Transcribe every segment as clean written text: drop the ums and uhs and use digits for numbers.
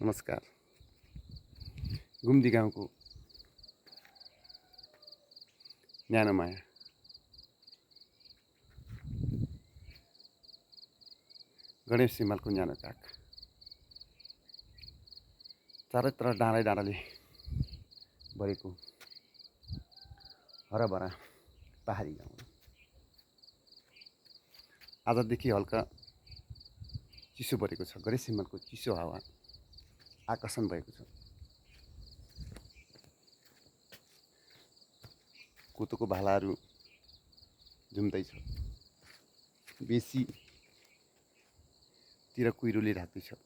नमस्कार। गुम्दी गाउँको न्यानो माया गणेश हिमालको न्यानो काग चारैतिर डाँडै डाँडाले भरेको हराभरा पहाडी गाउँ। आजदेखि हल्का चिसो बढेको छ। गणेश हिमालको चिसो हावा आकर्षण भएको छ। कोतोको भालाहरू झुम्दैछ। बेसीतिर कुहिरोले ढाक्दैछ।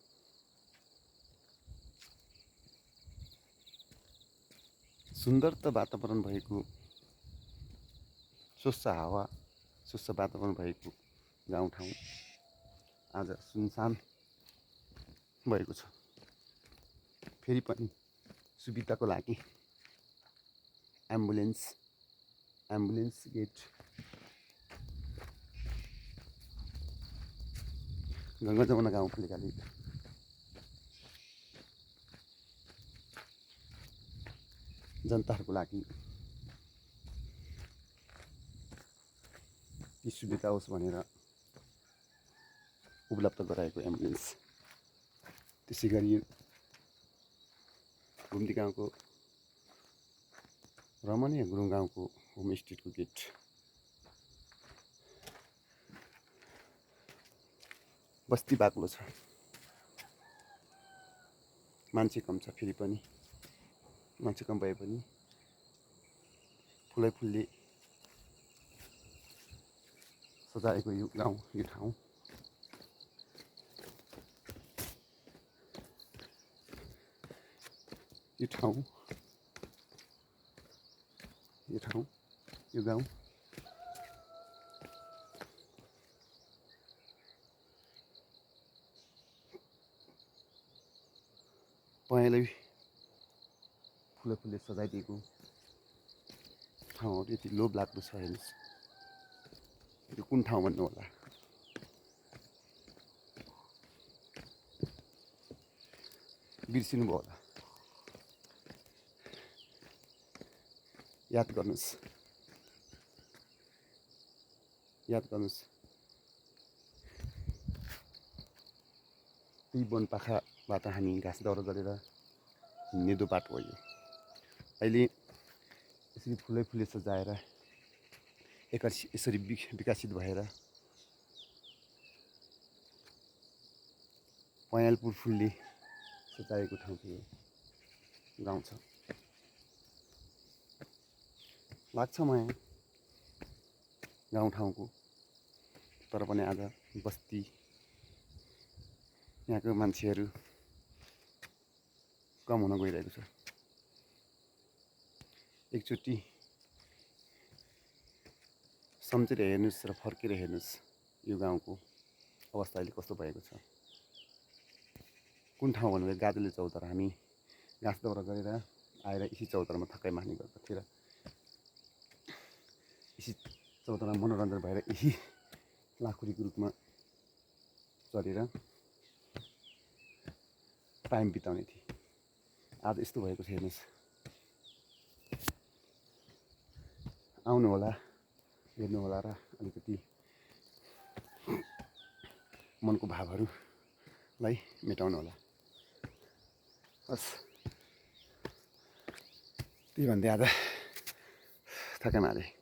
सुन्दर त वातावरण भएको, स्वच्छ हावा, स्वच्छ वातावरण भएको गाउँठाउँ आज सुनसान भएको छ। फेरि पनि सुविधाको लागि एम्बुलेन्स गेट, गङ्गा जमुना गाउँपालिकाले जनताहरूको लागि यी सुविधा होस् भनेर उपलब्ध गराएको एम्बुलेन्स। त्यसै गरी गुम्दी गाउँको रमणीय गुरुङ गाउँको होमस्टेको गेट, बस्ती बाक्लो छ, मान्छे कम छ। फेरि पनि मान्छे कम भए पनि फुलै फुलले सजाएको यो गाउँ, यो ठाउँ यो गाउँ पहेँलै फुलले सजाइदिएको ठाउँहरू यति लोभ लाग्दो छ। हेर्नुहोस्, यो कुन ठाउँ भन्नु होला? बिर्सिनु भयो होला? याद गर्नुहोस्। त्यही वनपाखाबाट हामी घाँस दाउरा गरेर हिँड्ने बाटो हो यो। अहिले यसरी फुलले सजाएर यसरी विकसित भएर पहेँलपुर फुलले सजाएको ठाउँ थियो, गाउँ छ। लाग्छ माया गाउँठाउँको। तर पनि आज बस्ती, यहाँको मान्छेहरू कम हुन गइरहेको छ। एकचोटि सम्झेर हेर्नुहोस् र फर्केर हेर्नुहोस् यो गाउँको अवस्था अहिले कस्तो भएको छ। कुन ठाउँ भन्नु? गाजले चौतारा। हामी घाँस दाउरा गरेर आएर इसी चौतारामा थकाइ मार्ने गर्दथ्यो र इसी चौतारा मनोरञ्जन भएर यही लाखुरीको रूपमा चलेर टाइम बिताउने थिए। आज यस्तो भएको छ। हेर्नुहोस्, आउनु होला, हेर्नु होला र अलिकति मनको भावहरूलाई मेटाउनु होला। हस्, त्यही भन्दै आज थकाइ मारे।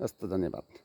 हस् त, धन्यवाद।